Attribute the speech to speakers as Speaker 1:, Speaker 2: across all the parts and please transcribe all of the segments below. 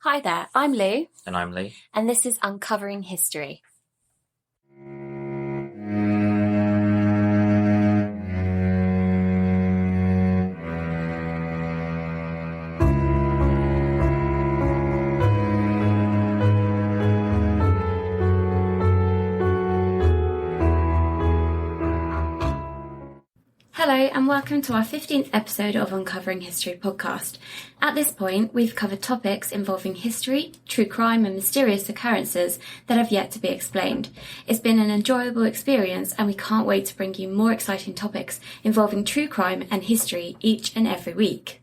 Speaker 1: Hi there, I'm Lou,
Speaker 2: And I'm Lee.
Speaker 1: and this is Uncovering History. Hello and welcome to our 15th episode of Uncovering History podcast. At this point, we've covered topics involving history, true crime and mysterious occurrences that have yet to be explained. It's been an enjoyable experience and we can't wait to bring you more exciting topics involving true crime and history each and every week.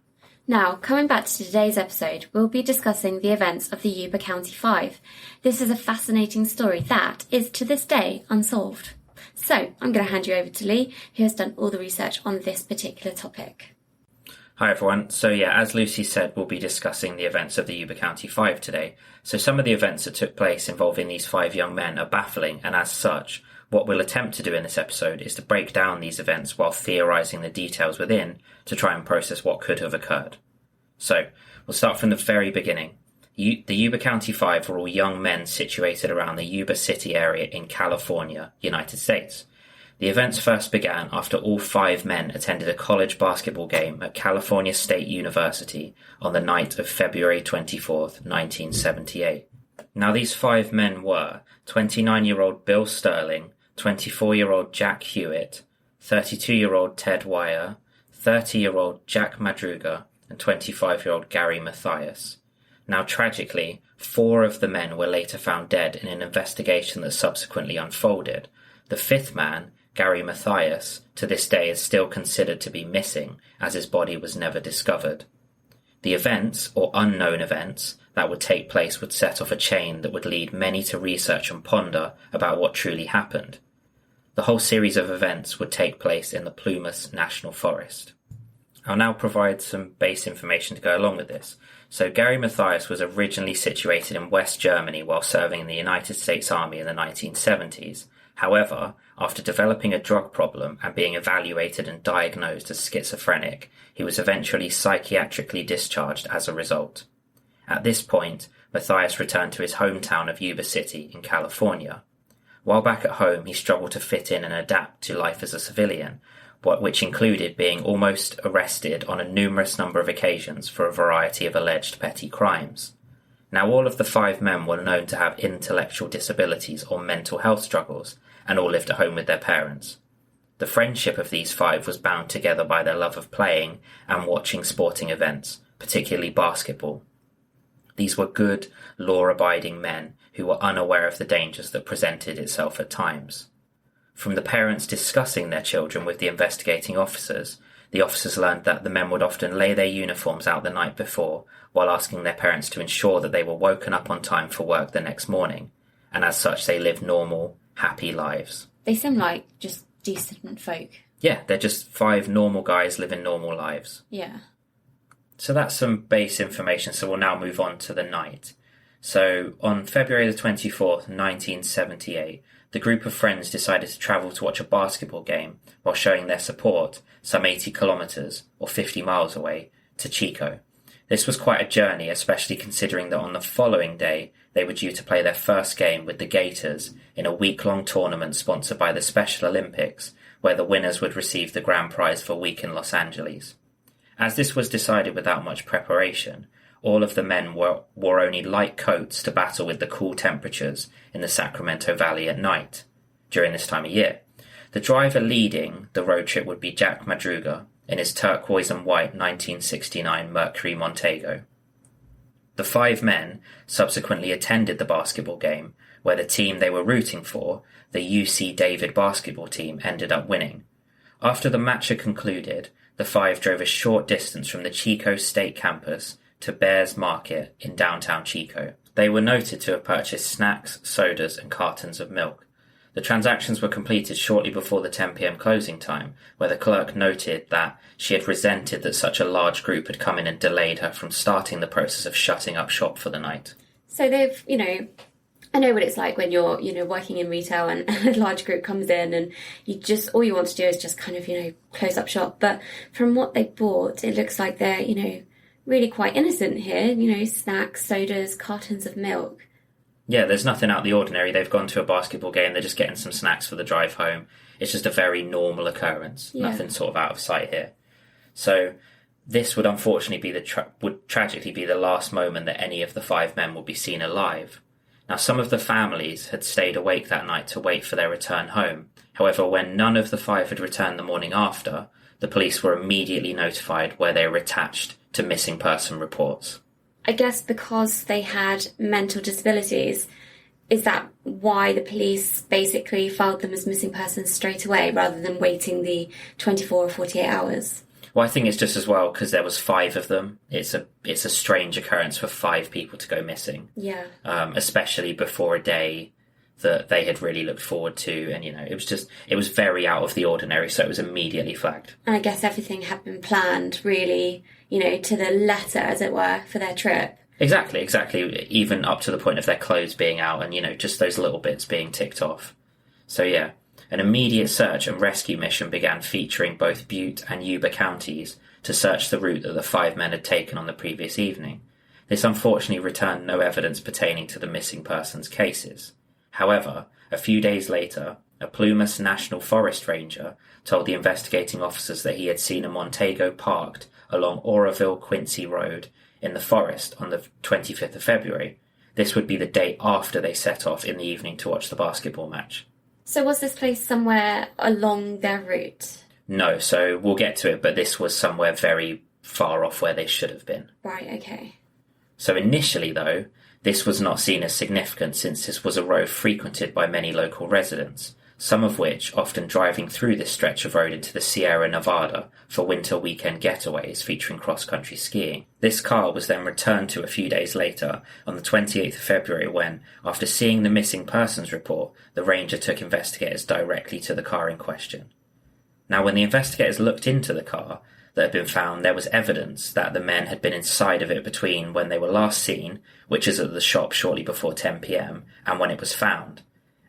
Speaker 1: Now, coming back to today's episode, we'll be discussing the events of the Yuba County Five. This is a fascinating story that is to this day unsolved. So, I'm going to hand you over to Lee, who has done all the research on this particular topic.
Speaker 2: Hi everyone. So as Lucy said, we'll be discussing the events of the Yuba County Five today. So some of the events that took place involving these five young men are baffling, and as such, what we'll attempt to do in this episode is to break down these events while theorising the details within to try and process what could have occurred. So, we'll start from the very beginning. The Yuba County Five were all young men situated around the Yuba City area in California, United States. The events first began after all five men attended a college basketball game at California State University on the night of February 24th, 1978. Now these five men were 29-year-old Bill Sterling, 24-year-old Jack Hewitt, 32-year-old Ted Wire, 30-year-old Jack Madruga, and 25-year-old Gary Mathias. Now, tragically, four of the men were later found dead in an investigation that subsequently unfolded. The fifth man, Gary Mathias, to this day is still considered to be missing, as his body was never discovered. The events, or unknown events, that would take place would set off a chain that would lead many to research and ponder about what truly happened. The whole series of events would take place in the Plumas National Forest. I'll now provide some base information to go along with this. So Gary Mathias was originally situated in West Germany while serving in the United States Army in the 1970s. However, after developing a drug problem and being evaluated and diagnosed as schizophrenic, he was eventually psychiatrically discharged as a result. At this point, Mathias returned to his hometown of Yuba City in California. While back at home, he struggled to fit in and adapt to life as a civilian, which included being almost arrested on a numerous number of occasions for a variety of alleged petty crimes. Now all of the five men were known to have intellectual disabilities or mental health struggles, and all lived at home with their parents. The friendship of these five was bound together by their love of playing and watching sporting events, particularly basketball. These were good, law-abiding men who were unaware of the dangers that presented itself at times. From the parents discussing their children with the investigating officers, the officers learned that the men would often lay their uniforms out the night before while asking their parents to ensure that they were woken up on time for work the next morning, and as such they lived normal, happy lives.
Speaker 1: They seem like just decent folk.
Speaker 2: Yeah, they're just five normal guys living normal lives.
Speaker 1: Yeah.
Speaker 2: So that's some base information, so we'll now move on to the night. So on February the 24th, 1978, the group of friends decided to travel to watch a basketball game while showing their support some 80 kilometres, or 50 miles away, to Chico. This was quite a journey, especially considering that on the following day they were due to play their first game with the Gators in a week-long tournament sponsored by the Special Olympics, where the winners would receive the grand prize for a week in Los Angeles. As this was decided without much preparation, all of the men wore only light coats to battle with the cool temperatures in the Sacramento Valley at night during this time of year. The driver leading the road trip would be Jack Madruga in his turquoise and white 1969 Mercury Montego. The five men subsequently attended the basketball game, where the team they were rooting for, the UC David basketball team, ended up winning. After the match had concluded, the five drove a short distance from the Chico State campus to Bears Market in downtown Chico. They were noted to have purchased snacks, sodas, and cartons of milk. The transactions were completed shortly before the 10 p.m. closing time, where the clerk noted that she had resented that such a large group had come in and delayed her from starting the process of shutting up shop for the night.
Speaker 1: So they've, I know what it's like when you're, working in retail and a large group comes in and all you want to do is just kind of, close up shop. But from what they bought, it looks like they're, really quite innocent here, snacks, sodas, cartons of milk.
Speaker 2: Yeah, there's nothing out of the ordinary. They've gone to a basketball game, they're just getting some snacks for the drive home. It's just a very normal occurrence. Yeah. Nothing sort of out of sight here. So this would unfortunately be would tragically be the last moment that any of the 5 men would be seen alive. Now, some of the families had stayed awake that night to wait for their return home. However, when none of the 5 had returned the morning after, the police were immediately notified where they were attached to missing person reports.
Speaker 1: I guess because they had mental disabilities, is that why the police basically filed them as missing persons straight away rather than waiting the 24 or 48 hours?
Speaker 2: Well, I think it's just as well because there was 5 of them. It's a strange occurrence for 5 people to go missing.
Speaker 1: Yeah.
Speaker 2: Especially before a day that they had really looked forward to, and it was very out of the ordinary, so it was immediately flagged.
Speaker 1: And I guess everything had been planned really, to the letter, as it were, for their trip.
Speaker 2: Exactly. Even up to the point of their clothes being out and, just those little bits being ticked off. So yeah, an immediate search and rescue mission began featuring both Butte and Yuba counties to search the route that the 5 men had taken on the previous evening. This unfortunately returned no evidence pertaining to the missing persons cases. However, a few days later, a Plumas National Forest Ranger told the investigating officers that he had seen a Montego parked along Oroville-Quincy Road in the forest on the 25th of February. This would be the day after they set off in the evening to watch the basketball match.
Speaker 1: So was this place somewhere along their route?
Speaker 2: No, so we'll get to it, but this was somewhere very far off where they should have been.
Speaker 1: Right, okay.
Speaker 2: So initially, though, this was not seen as significant since this was a road frequented by many local residents, some of which often driving through this stretch of road into the Sierra Nevada for winter weekend getaways featuring cross-country skiing. This car was then returned to a few days later on the 28th of February when, after seeing the missing persons report, the ranger took investigators directly to the car in question. Now, when the investigators looked into the car that had been found, there was evidence that the men had been inside of it between when they were last seen, which is at the shop shortly before 10 p.m, and when it was found.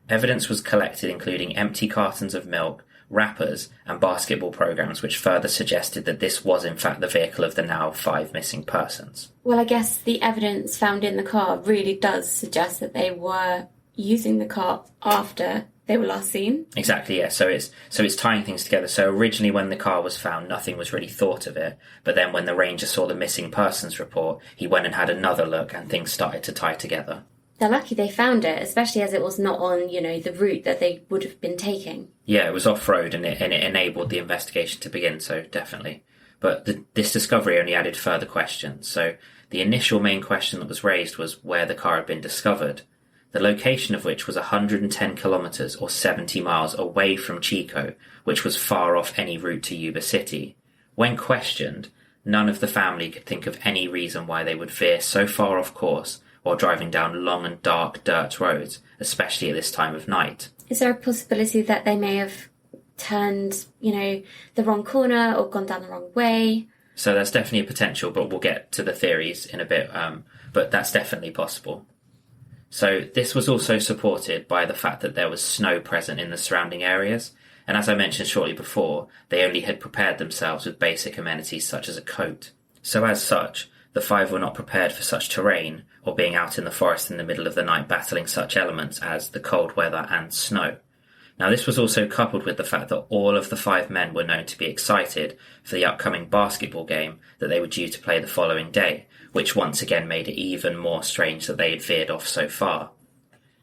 Speaker 2: Evidence was collected including empty cartons of milk, wrappers, and basketball programs, which further suggested that this was in fact the vehicle of the now 5 missing persons.
Speaker 1: Well, I guess the evidence found in the car really does suggest that they were using the car after they were last seen.
Speaker 2: Exactly, yeah. So it's tying things together. So originally when the car was found, nothing was really thought of it. But then when the ranger saw the missing persons report, he went and had another look and things started to tie together.
Speaker 1: They're lucky they found it, especially as it was not on, the route that they would have been taking.
Speaker 2: Yeah, it was off-road and it enabled the investigation to begin, so definitely. But this discovery only added further questions. So the initial main question that was raised was where the car had been discovered, the location of which was 110 kilometres or 70 miles away from Chico, which was far off any route to Yuba City. When questioned, none of the family could think of any reason why they would veer so far off course while driving down long and dark dirt roads, especially at this time of night.
Speaker 1: Is there a possibility that they may have turned, the wrong corner or gone down the wrong way?
Speaker 2: So there's definitely a potential, but we'll get to the theories in a bit, but that's definitely possible. So this was also supported by the fact that there was snow present in the surrounding areas, and as I mentioned shortly before, they only had prepared themselves with basic amenities such as a coat. So as such, the 5 were not prepared for such terrain, or being out in the forest in the middle of the night battling such elements as the cold weather and snow. Now this was also coupled with the fact that all of the 5 men were known to be excited for the upcoming basketball game that they were due to play the following day, which once again made it even more strange that they had veered off so far.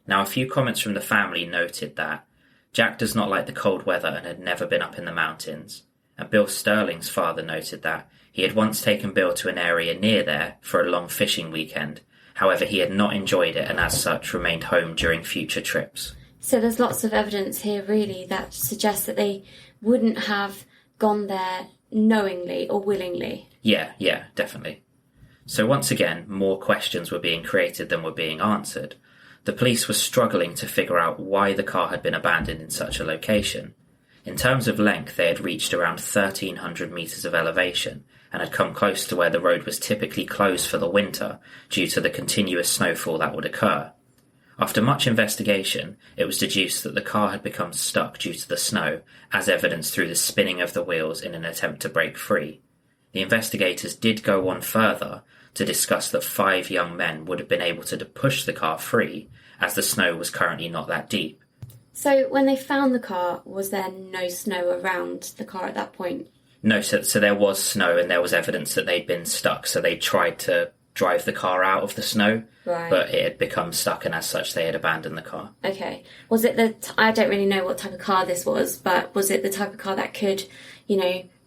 Speaker 2: Now a few comments from the family noted that Jack does not like the cold weather and had never been up in the mountains, and Bill Sterling's father noted that he had once taken Bill to an area near there for a long fishing weekend. However, he had not enjoyed it and as such remained home during future trips.
Speaker 1: So there's lots of evidence here really that suggests that they wouldn't have gone there knowingly or willingly.
Speaker 2: Yeah, definitely. So once again, more questions were being created than were being answered. The police were struggling to figure out why the car had been abandoned in such a location. In terms of length, they had reached around 1,300 metres of elevation and had come close to where the road was typically closed for the winter due to the continuous snowfall that would occur. After much investigation, it was deduced that the car had become stuck due to the snow, as evidenced through the spinning of the wheels in an attempt to break free. The investigators did go on further to discuss that 5 young men would have been able to push the car free, as the snow was currently not that deep.
Speaker 1: So when they found the car, was there no snow around the car at that point?
Speaker 2: No, so there was snow and there was evidence that they'd been stuck, so they tried to drive the car out of the snow,
Speaker 1: right,
Speaker 2: but it had become stuck and as such they had abandoned the car.
Speaker 1: Okay. Was it I don't really know what type of car this was, but was it the type of car that could,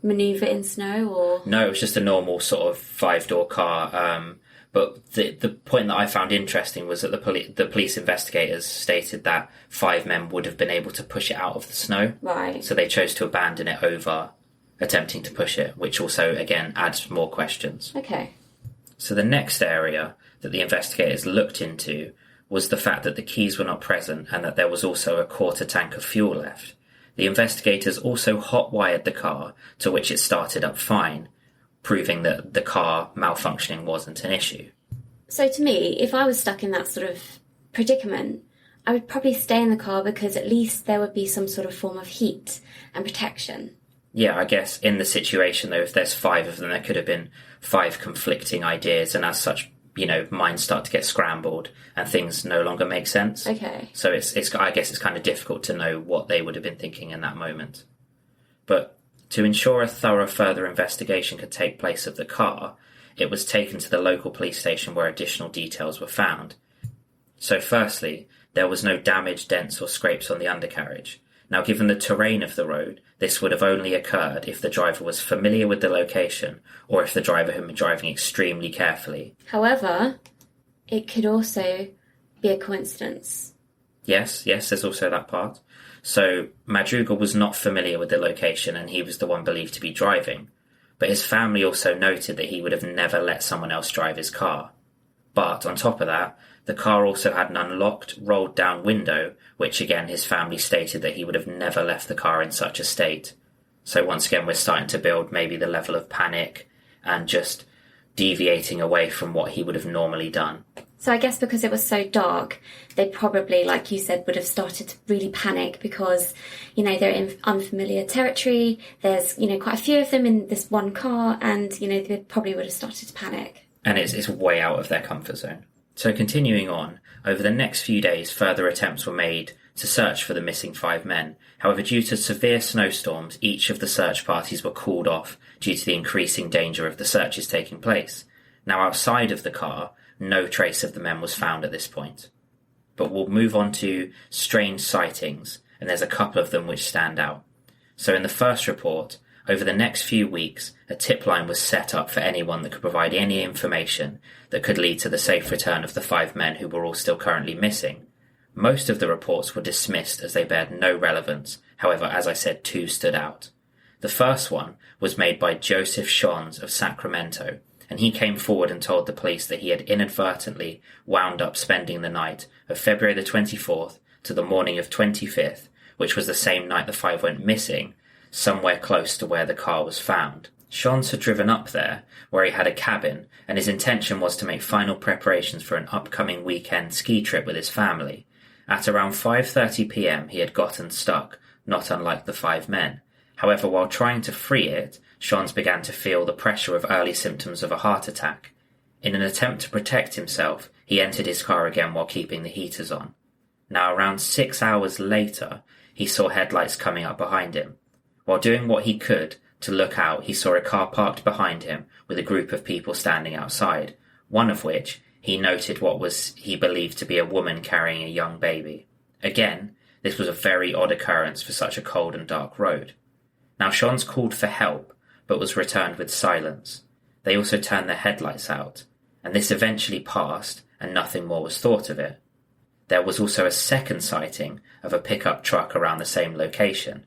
Speaker 1: manoeuvre in snow, or...?
Speaker 2: No, it was just a normal sort of 5-door car, but the point that I found interesting was that the police investigators stated that 5 men would have been able to push it out of the snow.
Speaker 1: Right.
Speaker 2: So they chose to abandon it over attempting to push it, which also, again, adds more questions.
Speaker 1: Okay.
Speaker 2: So the next area that the investigators looked into was the fact that the keys were not present and that there was also a quarter tank of fuel left. The investigators also hot-wired the car, to which it started up fine, proving that the car malfunctioning wasn't an issue.
Speaker 1: So to me, if I was stuck in that sort of predicament, I would probably stay in the car because at least there would be some sort of form of heat and protection.
Speaker 2: Yeah, I guess in the situation, though, if there's 5 of them, there could have been 5 conflicting ideas, and as such, minds start to get scrambled and things no longer make sense.
Speaker 1: Okay.
Speaker 2: So I guess it's kind of difficult to know what they would have been thinking in that moment. But to ensure a thorough further investigation could take place of the car, it was taken to the local police station where additional details were found. So firstly, there was no damage, dents or scrapes on the undercarriage. Now, given the terrain of the road, this would have only occurred if the driver was familiar with the location or if the driver had been driving extremely carefully.
Speaker 1: However, it could also be a coincidence.
Speaker 2: Yes, there's also that part. So, Madruga was not familiar with the location and he was the one believed to be driving. But his family also noted that he would have never let someone else drive his car. But, on top of that, the car also had an unlocked, rolled-down window, which again his family stated that he would have never left the car in such a state. So once again we're starting to build maybe the level of panic and just deviating away from what he would have normally done.
Speaker 1: So I guess because it was so dark, they probably, like you said, would have started to really panic because, they're in unfamiliar territory. There's, quite a few of them in this one car and, they probably would have started to panic.
Speaker 2: And it's way out of their comfort zone. So continuing on, over the next few days further attempts were made to search for the missing 5 men. However, due to severe snowstorms, each of the search parties were called off due to the increasing danger of the searches taking place. Now, outside of the car, no trace of the men was found at this point. But we'll move on to strange sightings, and there's a couple of them which stand out. So in the first report, over the next few weeks, a tip line was set up for anyone that could provide any information that could lead to the safe return of the 5 men who were all still currently missing. Most of the reports were dismissed as they bared no relevance. However, as I said, 2 stood out. The first one was made by Joseph Shons of Sacramento, and he came forward and told the police that he had inadvertently wound up spending the night of February the 24th to the morning of 25th, which was the same night the 5 went missing, somewhere close to where the car was found. Shons had driven up there, where he had a cabin, and his intention was to make final preparations for an upcoming weekend ski trip with his family. At around 5:30 p.m. he had gotten stuck, not unlike the 5 men. However, while trying to free it, Shons began to feel the pressure of early symptoms of a heart attack. In an attempt to protect himself, he entered his car again while keeping the heaters on. Now, around 6 hours later, he saw headlights coming up behind him. While doing what he could to look out, he saw a car parked behind him with a group of people standing outside, one of which he noted what was he believed to be a woman carrying a young baby. Again, this was a very odd occurrence for such a cold and dark road. Now, Shons called for help, but was returned with silence. They also turned their headlights out, and this eventually passed, and nothing more was thought of it. There was also a second sighting of a pickup truck around the same location.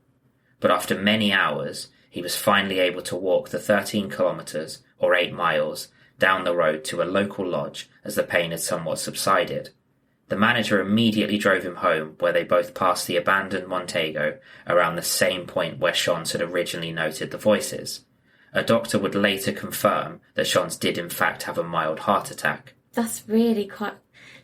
Speaker 2: But after many hours, he was finally able to walk the 13 kilometres, or 8 miles, down the road to a local lodge as the pain had somewhat subsided. The manager immediately drove him home, where they both passed the abandoned Montego around the same point where Shons had originally noted the voices. A doctor would later confirm that Shons did in fact have a mild heart attack.
Speaker 1: That's really quite...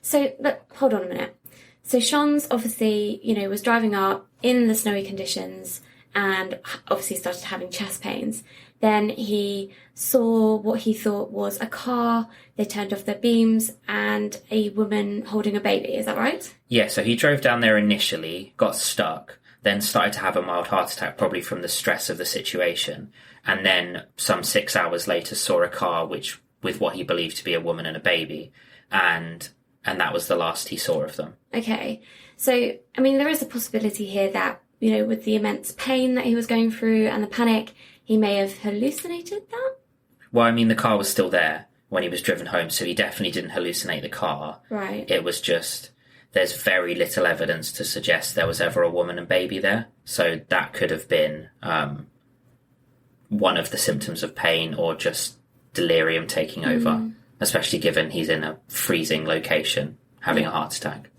Speaker 1: So, but hold on a minute. So Shons obviously, was driving up in the snowy conditions and obviously started having chest pains. Then he saw what he thought was a car. They turned off their beams and a woman holding a baby. Is that right?
Speaker 2: Yeah, so he drove down there initially, got stuck, then started to have a mild heart attack, probably from the stress of the situation. And then some 6 hours later saw a car with what he believed to be a woman and a baby. And that was the last he saw of them.
Speaker 1: Okay. So, I mean, there is a possibility here that, with the immense pain that he was going through and the panic, he may have hallucinated that?
Speaker 2: Well, I mean, the car was still there when he was driven home, so he definitely didn't hallucinate the car.
Speaker 1: Right.
Speaker 2: It was just, there's very little evidence to suggest there was ever a woman and baby there. So that could have been one of the symptoms of pain or just delirium taking over, especially given he's in a freezing location having a heart attack.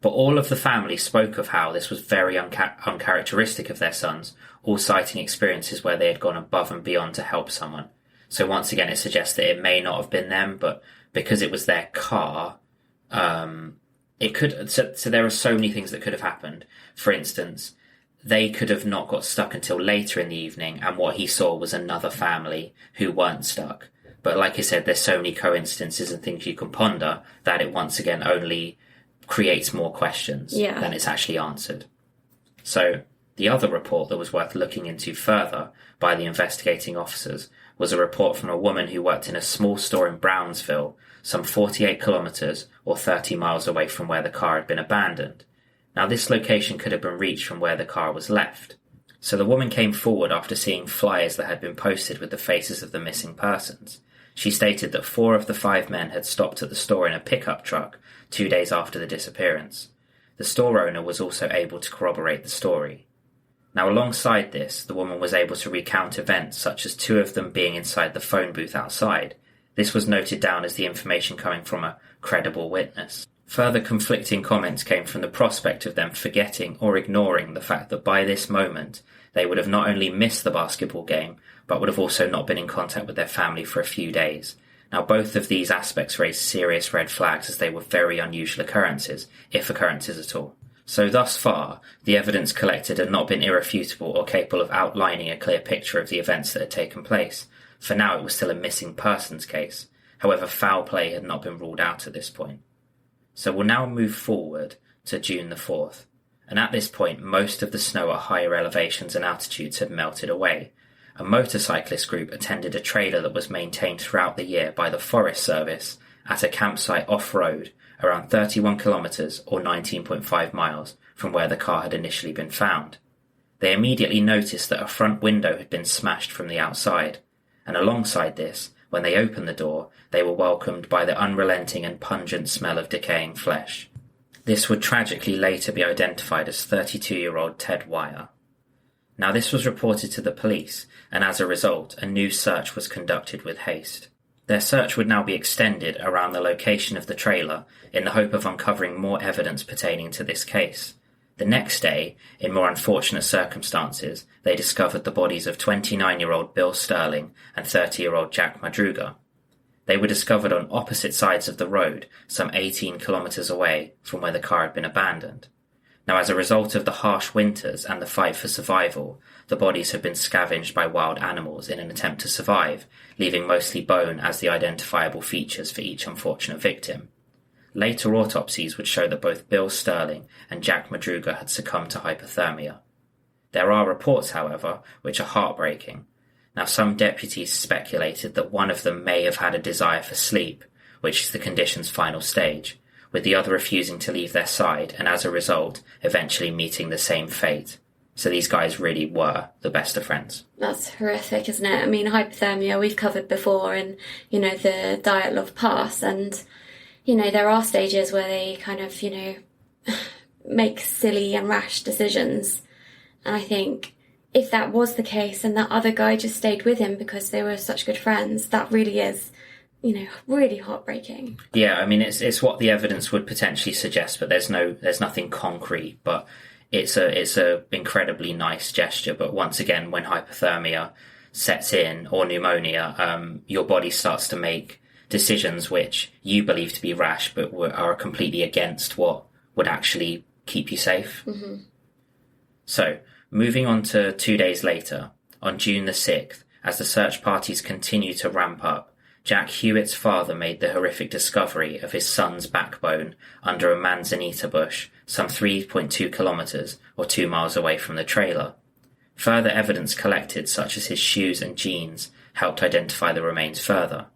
Speaker 2: But all of the family spoke of how this was very uncharacteristic of their sons, all citing experiences where they had gone above and beyond to help someone. So once again, it suggests that it may not have been them, but because it was their car, it could. So there are so many things that could have happened. For instance, they could have not got stuck until later in the evening, and what he saw was another family who weren't stuck. But like I said, there's so many coincidences and things you can ponder that it once again only creates more questions than it's actually answered. So the other report that was worth looking into further by the investigating officers was a report from a woman who worked in a small store in Brownsville, some 48 kilometres or 30 miles away from where the car had been abandoned. Now, this location could have been reached from where the car was left. So the woman came forward after seeing flyers that had been posted with the faces of the missing persons. She stated that 4 of the 5 men had stopped at the store in a pickup truck 2 days after the disappearance. The store owner was also able to corroborate the story. Now, alongside this, the woman was able to recount events such as 2 of them being inside the phone booth outside. This was noted down as the information coming from a credible witness. Further conflicting comments came from the prospect of them forgetting or ignoring the fact that by this moment they would have not only missed the basketball game, but would have also not been in contact with their family for a few days. Now, both of these aspects raised serious red flags as they were very unusual occurrences, if occurrences at all. So thus far, the evidence collected had not been irrefutable or capable of outlining a clear picture of the events that had taken place. For now, it was still a missing persons case. However, foul play had not been ruled out at this point. So we'll now move forward to June the 4th. And at this point, most of the snow at higher elevations and altitudes had melted away. A motorcyclist group attended a trailer that was maintained throughout the year by the Forest Service at a campsite off-road around 31 kilometres or 19.5 miles from where the car had initially been found. They immediately noticed that a front window had been smashed from the outside, and alongside this, when they opened the door, they were welcomed by the unrelenting and pungent smell of decaying flesh. This would tragically later be identified as 32-year-old Ted Wire. Now, this was reported to the police, and as a result, a new search was conducted with haste. Their search would now be extended around the location of the trailer in the hope of uncovering more evidence pertaining to this case. The next day, in more unfortunate circumstances, they discovered the bodies of 29-year-old Bill Sterling and 30-year-old Jack Madruga. They were discovered on opposite sides of the road, some 18 kilometres away from where the car had been abandoned. Now, as a result of the harsh winters and the fight for survival, the bodies had been scavenged by wild animals in an attempt to survive, leaving mostly bone as the identifiable features for each unfortunate victim. Later autopsies would show that both Bill Sterling and Jack Madruga had succumbed to hypothermia. There are reports, however, which are heartbreaking. Now, some deputies speculated that one of them may have had a desire for sleep, which is the condition's final stage, with the other refusing to leave their side and as a result, eventually meeting the same fate. So these guys really were the best of friends.
Speaker 1: That's horrific, isn't it? I mean, hypothermia we've covered before in, the Diet Love Pass, and there are stages where they kind of, make silly and rash decisions. And I think if that was the case and that other guy just stayed with him because they were such good friends, that really is, really heartbreaking.
Speaker 2: Yeah, I mean, it's what the evidence would potentially suggest, but there's nothing concrete. But it's a incredibly nice gesture. But once again, when hypothermia sets in or pneumonia, your body starts to make decisions which you believe to be rash, but are completely against what would actually keep you safe.
Speaker 1: Mm-hmm.
Speaker 2: So, moving on to 2 days later, On June the 6th, as the search parties continued to ramp up, Jack Hewitt's father made the horrific discovery of his son's backbone under a manzanita bush some 3.2 kilometres or 2 miles away from the trailer. Further evidence collected, such as his shoes and jeans, helped identify the remains further.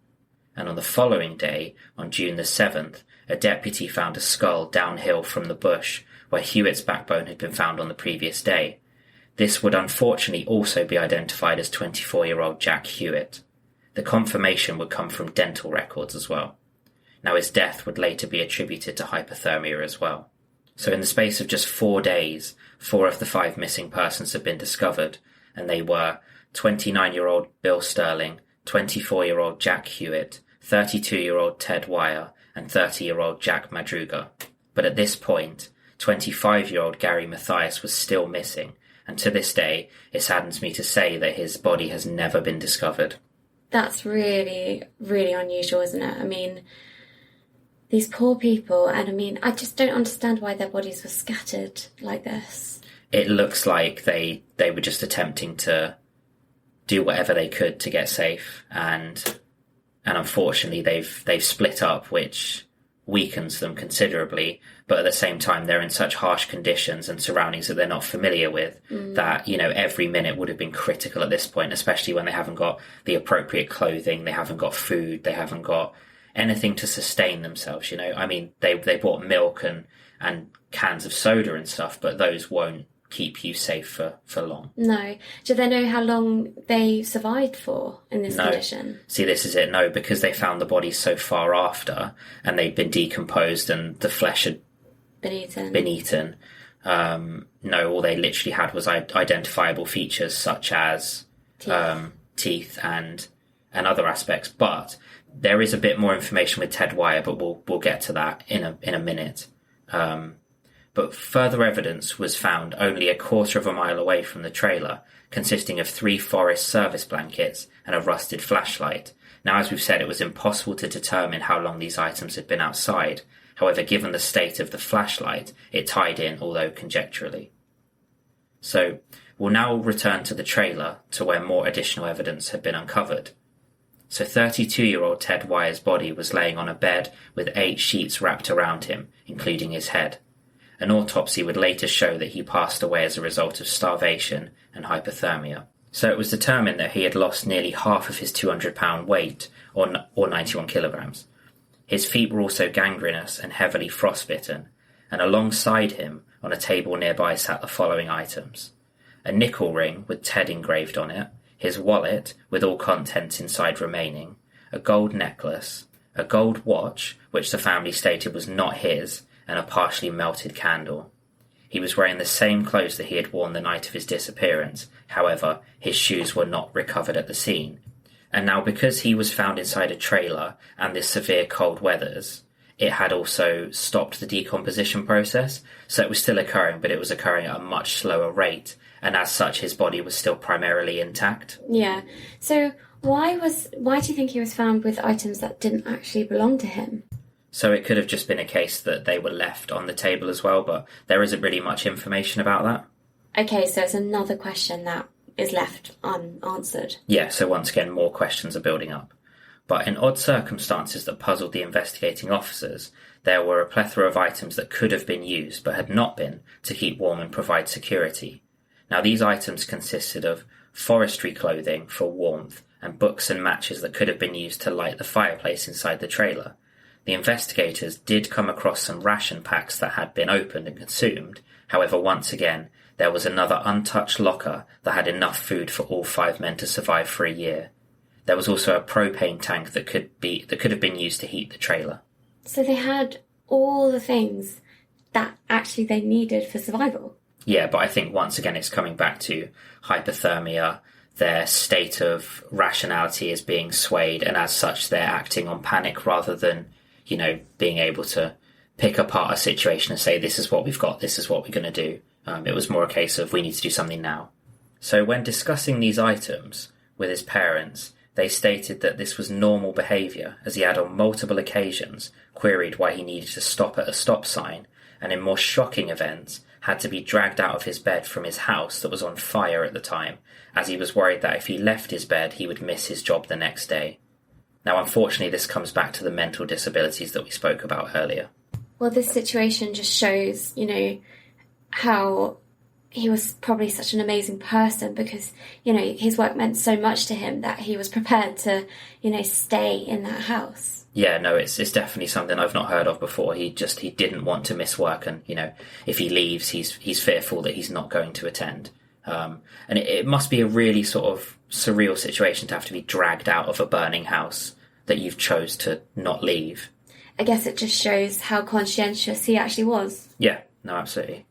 Speaker 2: And on the following day, on June the 7th, a deputy found a skull downhill from the bush where Hewitt's backbone had been found on the previous day. This would unfortunately also be identified as 24-year-old Jack Hewitt. The confirmation would come from dental records as well. Now his death would later be attributed to hypothermia as well. So in the space of just 4 days, 4 of the 5 missing persons had been discovered, and they were 29-year-old Bill Sterling, 24-year-old Jack Hewitt, 32-year-old Ted Wire, and 30-year-old Jack Madruga. But at this point, 25-year-old Gary Mathias was still missing, and to this day, it saddens me to say that his body has never been discovered.
Speaker 1: That's really, really unusual, isn't it? I mean, these poor people, and I mean, I just don't understand why their bodies were scattered like this.
Speaker 2: It looks like they were just attempting to do whatever they could to get safe, and unfortunately they've split up, which weakens them considerably, but at the same time they're in such harsh conditions and surroundings that they're not familiar with, that, you know, every minute would have been critical at this point, especially when they haven't got the appropriate clothing, they haven't got food, they haven't got anything to sustain themselves, you know. I mean, they bought milk and cans of soda and stuff, but those won't keep you safe for long.
Speaker 1: No. Do they know how long they survived for in this condition?
Speaker 2: See, this is it. No, because they found the bodies so far after, and they'd been decomposed and the flesh had been eaten. No, all they literally had was identifiable features such as teeth and other aspects. But there is a bit more information with Ted Wire, but we'll get to that in a minute. But further evidence was found only a quarter of a mile away from the trailer, consisting of 3 forest service blankets and a rusted flashlight. Now, as we've said, it was impossible to determine how long these items had been outside. However, given the state of the flashlight, it tied in, although conjecturally. So, we'll now return to the trailer, to where more additional evidence had been uncovered. So 32-year-old Ted Wire's body was laying on a bed with 8 sheets wrapped around him, including his head. An autopsy would later show that he passed away as a result of starvation and hypothermia. So it was determined that he had lost nearly half of his 200-pound weight, or 91 kilograms. His feet were also gangrenous and heavily frostbitten, and alongside him, on a table nearby, sat the following items: a nickel ring with Ted engraved on it, his wallet with all contents inside remaining, a gold necklace, a gold watch, which the family stated was not his, and a partially melted candle. He was wearing the same clothes that he had worn the night of his disappearance. However, his shoes were not recovered at the scene. And now, because he was found inside a trailer and the severe cold weathers, it had also stopped the decomposition process. So it was still occurring, but it was occurring at a much slower rate. And as such, his body was still primarily intact.
Speaker 1: Yeah. So why do you think he was found with items that didn't actually belong to him?
Speaker 2: So it could have just been a case that they were left on the table as well, but there isn't really much information about that.
Speaker 1: Okay, so it's another question that is left unanswered.
Speaker 2: Yeah, so once again, more questions are building up. But in odd circumstances that puzzled the investigating officers, there were a plethora of items that could have been used, but had not been, to keep warm and provide security. Now, these items consisted of forestry clothing for warmth and books and matches that could have been used to light the fireplace inside the trailer. The investigators did come across some ration packs that had been opened and consumed. However, once again, there was another untouched locker that had enough food for all 5 men to survive for a year. There was also a propane tank that could have been used to heat the trailer.
Speaker 1: So they had all the things that actually they needed for survival.
Speaker 2: Yeah, but I think once again it's coming back to hypothermia. Their state of rationality is being swayed, and as such they're acting on panic rather than, you know, being able to pick apart a situation and say, this is what we've got, this is what we're going to do. It was more a case of, we need to do something now. So when discussing these items with his parents, they stated that this was normal behaviour, as he had on multiple occasions queried why he needed to stop at a stop sign, and in more shocking events had to be dragged out of his bed from his house that was on fire at the time, as he was worried that if he left his bed, he would miss his job the next day. Now, unfortunately, this comes back to the mental disabilities that we spoke about earlier.
Speaker 1: Well, this situation just shows, how he was probably such an amazing person because, his work meant so much to him that he was prepared to, stay in that house.
Speaker 2: Yeah, no, it's definitely something I've not heard of before. He didn't want to miss work, and, if he leaves, he's fearful that he's not going to attend. And it must be a really sort of surreal situation to have to be dragged out of a burning house that you've chose to not leave.
Speaker 1: I guess it just shows how conscientious he actually was.
Speaker 2: Yeah, no, absolutely.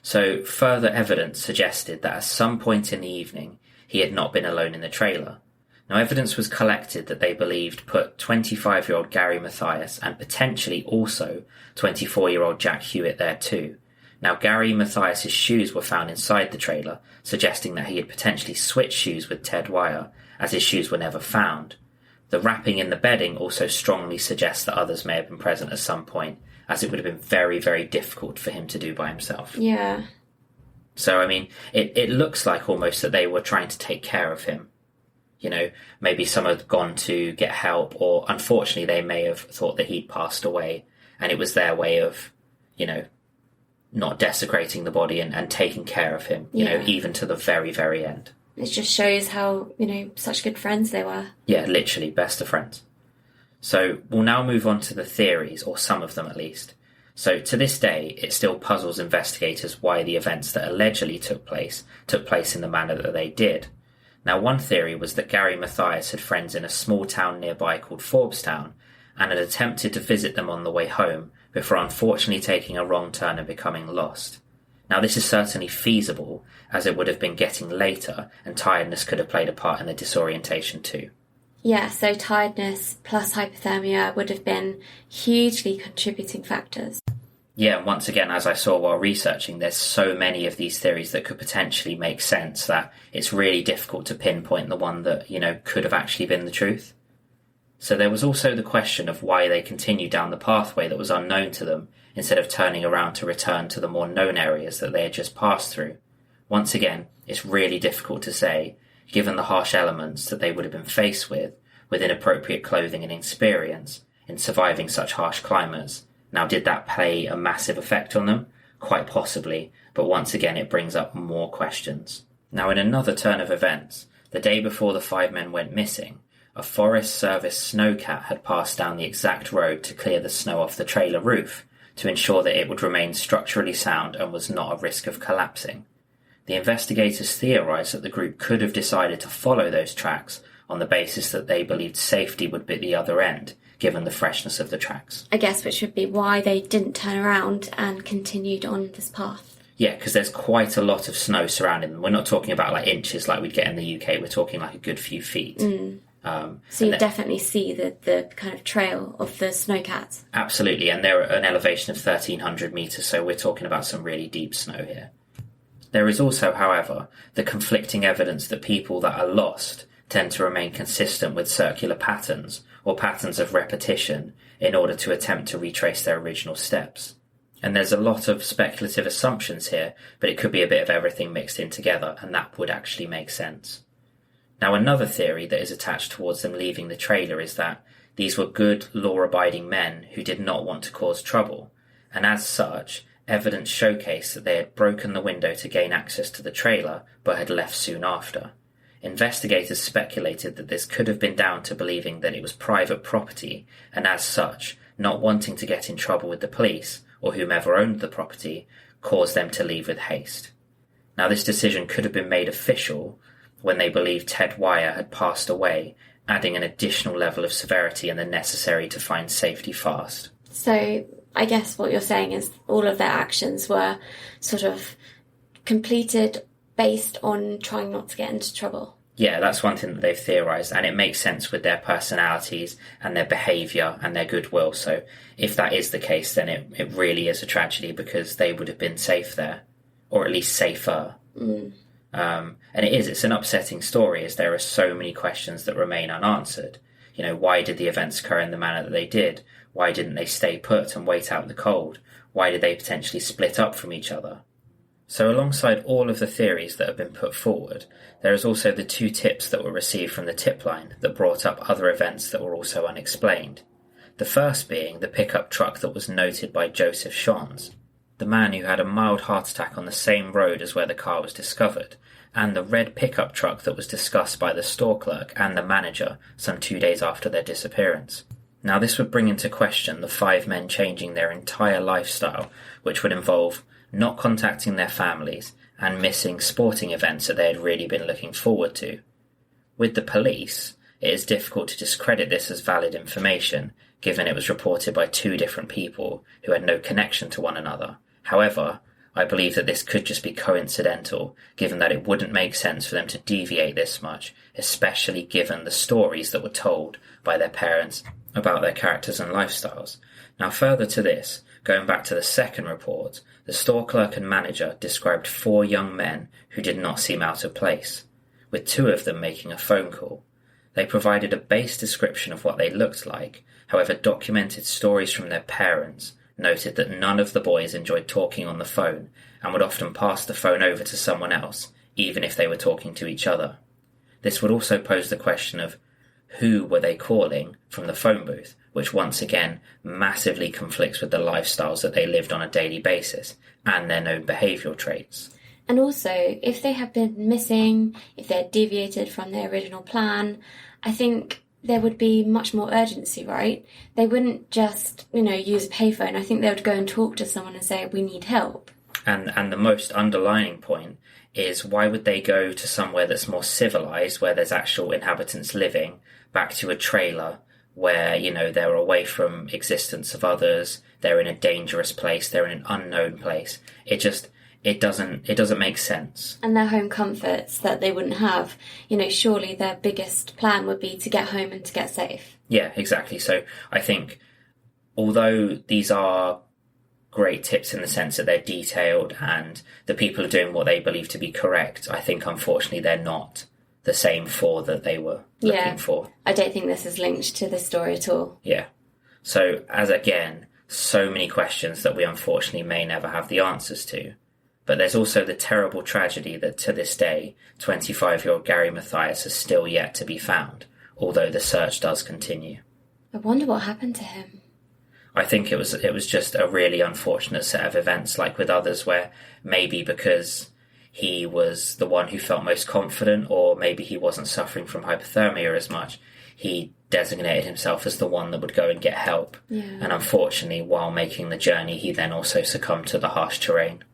Speaker 2: So further evidence suggested that at some point in the evening, he had not been alone in the trailer. Now, evidence was collected that they believed put 25-year-old Gary Mathias and potentially also 24-year-old Jack Hewitt there too. Now, Gary Mathias' shoes were found inside the trailer, suggesting that he had potentially switched shoes with Ted Wire, as his shoes were never found. The wrapping in the bedding also strongly suggests that others may have been present at some point, as it would have been very, very difficult for him to do by himself.
Speaker 1: Yeah.
Speaker 2: So, it looks like almost that they were trying to take care of him. Maybe some had gone to get help, or unfortunately they may have thought that he'd passed away, and it was their way of, not desecrating the body and taking care of him, even to the very, very end.
Speaker 1: It just shows how, such good friends they were.
Speaker 2: Yeah, literally, best of friends. So we'll now move on to the theories, or some of them at least. So to this day, it still puzzles investigators why the events that allegedly took place in the manner that they did. Now, one theory was that Gary Mathias had friends in a small town nearby called Forbestown and had attempted to visit them on the way home before unfortunately taking a wrong turn and becoming lost. Now, this is certainly feasible, as it would have been getting later, and tiredness could have played a part in the disorientation too.
Speaker 1: Yeah, so tiredness plus hypothermia would have been hugely contributing factors.
Speaker 2: Yeah, and once again, as I saw while researching, there's so many of these theories that could potentially make sense that it's really difficult to pinpoint the one that, could have actually been the truth. So there was also the question of why they continued down the pathway that was unknown to them, instead of turning around to return to the more known areas that they had just passed through. Once again, it's really difficult to say, given the harsh elements that they would have been faced with inappropriate clothing and experience in surviving such harsh climates. Now, did that play a massive effect on them? Quite possibly, but once again it brings up more questions. Now, in another turn of events, the day before the 5 men went missing, a Forest Service snowcat had passed down the exact road to clear the snow off the trailer roof, to ensure that it would remain structurally sound and was not at risk of collapsing. The investigators theorised that the group could have decided to follow those tracks on the basis that they believed safety would be at the other end, given the freshness of the tracks.
Speaker 1: I guess which would be why they didn't turn around and continued on this path.
Speaker 2: Yeah, because there's quite a lot of snow surrounding them. We're not talking about inches like we'd get in the UK. We're talking a good few feet.
Speaker 1: So you definitely see the kind of trail of the snowcats.
Speaker 2: Absolutely, and they're at an elevation of 1,300 metres, so we're talking about some really deep snow here. There is also, however, the conflicting evidence that people that are lost tend to remain consistent with circular patterns or patterns of repetition in order to attempt to retrace their original steps. And there's a lot of speculative assumptions here, but it could be a bit of everything mixed in together, and that would actually make sense. Now, another theory that is attached towards them leaving the trailer is that these were good, law-abiding men who did not want to cause trouble, and as such, evidence showcased that they had broken the window to gain access to the trailer, but had left soon after. Investigators speculated that this could have been down to believing that it was private property, and as such, not wanting to get in trouble with the police, or whomever owned the property, caused them to leave with haste. Now, this decision could have been made official when they believed Ted Wire had passed away, adding an additional level of severity and the necessary to find safety fast.
Speaker 1: So I guess what you're saying is all of their actions were sort of completed based on trying not to get into trouble.
Speaker 2: Yeah, that's one thing that they've theorised, and it makes sense with their personalities and their behaviour and their goodwill. So if that is the case, then it really is a tragedy, because they would have been safe there, or at least safer. And it's an upsetting story, as there are so many questions that remain unanswered. Why did the events occur in the manner that they did? Why didn't they stay put and wait out the cold? Why did they potentially split up from each other? So alongside all of the theories that have been put forward, there is also the 2 tips that were received from the tip line that brought up other events that were also unexplained. The first being the pickup truck that was noted by Joseph Shons, the man who had a mild heart attack on the same road as where the car was discovered, and the red pickup truck that was discussed by the store clerk and the manager some 2 days after their disappearance. Now this would bring into question the 5 men changing their entire lifestyle, which would involve not contacting their families and missing sporting events that they had really been looking forward to. With the police, it is difficult to discredit this as valid information, given it was reported by 2 different people who had no connection to one another. However, I believe that this could just be coincidental, given that it wouldn't make sense for them to deviate this much, especially given the stories that were told by their parents about their characters and lifestyles. Now, further to this, going back to the second report, the store clerk and manager described 4 young men who did not seem out of place, with 2 of them making a phone call. They provided a base description of what they looked like, however documented stories from their parents noted that none of the boys enjoyed talking on the phone and would often pass the phone over to someone else, even if they were talking to each other. This would also pose the question of who were they calling from the phone booth, which once again massively conflicts with the lifestyles that they lived on a daily basis and their known behavioural traits.
Speaker 1: And also, if they had been missing, if they had deviated from their original plan, I think there would be much more urgency, right? They wouldn't just, use a payphone. I think they would go and talk to someone and say, we need help.
Speaker 2: And the most underlining point is, why would they go to somewhere that's more civilised, where there's actual inhabitants living, back to a trailer where, they're away from existence of others, they're in a dangerous place, they're in an unknown place. It doesn't make sense. And
Speaker 1: their home comforts that they wouldn't have, surely their biggest plan would be to get home and to get safe.
Speaker 2: Yeah, exactly. So I think, although these are great tips in the sense that they're detailed and the people are doing what they believe to be correct, I think unfortunately they're not the same 4 that they were looking for.
Speaker 1: I don't think this is linked to the story at all.
Speaker 2: Yeah. So, as again, so many questions that we unfortunately may never have the answers to. But there's also the terrible tragedy that to this day, 25-year-old Gary Mathias has still yet to be found, although the search does continue.
Speaker 1: I wonder what happened to him.
Speaker 2: I think it was just a really unfortunate set of events, like with others, where maybe because he was the one who felt most confident, or maybe he wasn't suffering from hypothermia as much, he designated himself as the one that would go and get help.
Speaker 1: Yeah.
Speaker 2: And unfortunately, while making the journey, he then also succumbed to the harsh terrain.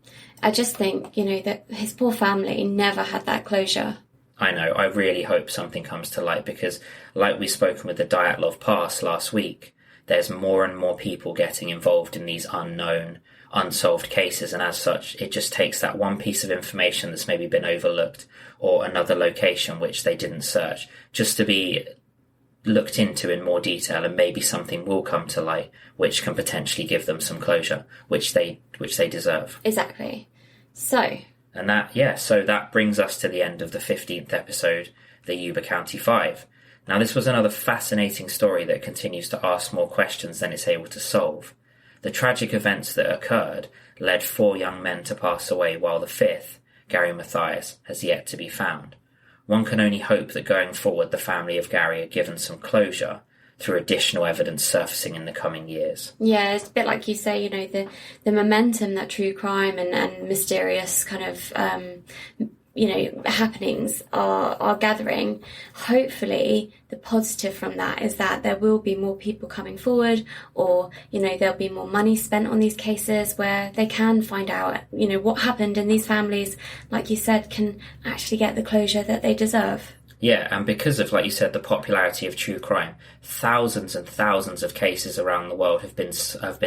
Speaker 1: I just think, that his poor family never had that closure.
Speaker 2: I know. I really hope something comes to light, because like we've spoken with the Dyatlov Pass last week, there's more and more people getting involved in these unknown, unsolved cases, and as such, it just takes that one piece of information that's maybe been overlooked, or another location which they didn't search, just to be looked into in more detail, and maybe something will come to light which can potentially give them some closure, which they deserve.
Speaker 1: Exactly. So
Speaker 2: that brings us to the end of the 15th episode, the Yuba County Five. Now, this was another fascinating story that continues to ask more questions than it's able to solve. The tragic events that occurred led 4 young men to pass away, while the 5th, Gary Mathias, has yet to be found. One can only hope that going forward the family of Gary are given some closure through additional evidence surfacing in the coming years.
Speaker 1: Yeah, it's a bit like you say, the momentum that true crime and mysterious kind of happenings are gathering. Hopefully the positive from that is that there will be more people coming forward, or there'll be more money spent on these cases where they can find out what happened, and these families, like you said, can actually get the closure that they deserve.
Speaker 2: Yeah, and because of, like you said, the popularity of true crime, thousands and thousands of cases around the world have been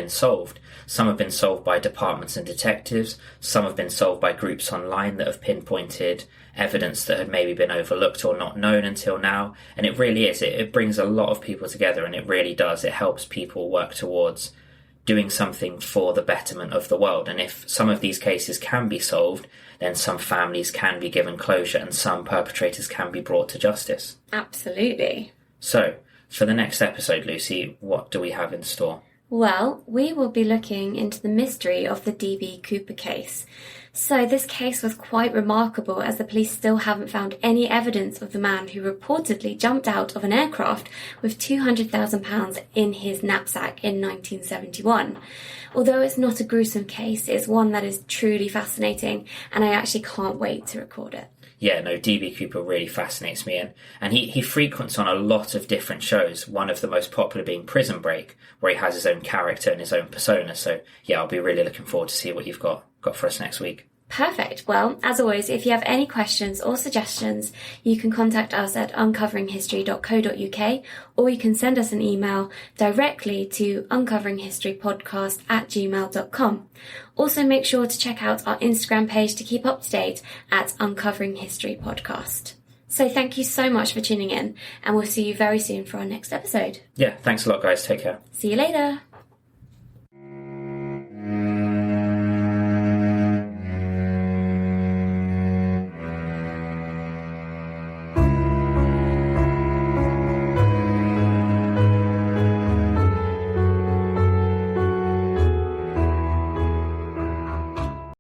Speaker 2: solved. Some have been solved by departments and detectives. Some have been solved by groups online that have pinpointed evidence that had maybe been overlooked or not known until now. And it really is. It brings a lot of people together, and it really does. It helps people work towards doing something for the betterment of the world. And if some of these cases can be solved, then some families can be given closure and some perpetrators can be brought to justice.
Speaker 1: Absolutely.
Speaker 2: So, for the next episode, Lucy, what do we have in store?
Speaker 1: Well, we will be looking into the mystery of the D.B. Cooper case. So this case was quite remarkable, as the police still haven't found any evidence of the man who reportedly jumped out of an aircraft with £200,000 in his knapsack in 1971. Although it's not a gruesome case, it's one that is truly fascinating, and I actually can't wait to record it.
Speaker 2: Yeah, no, DB Cooper really fascinates me, and he frequents on a lot of different shows, one of the most popular being Prison Break, where he has his own character and his own persona. So yeah, I'll be really looking forward to see what you've got for us next week.
Speaker 1: Perfect. Well, as always, if you have any questions or suggestions, you can contact us at uncoveringhistory.co.uk, or you can send us an email directly to uncoveringhistorypodcast@gmail.com. Also, make sure to check out our Instagram page to keep up to date at Uncovering History Podcast. So thank you so much for tuning in, and we'll see you very soon for our next episode.
Speaker 2: Yeah, thanks a lot, guys. Take care.
Speaker 1: See you later.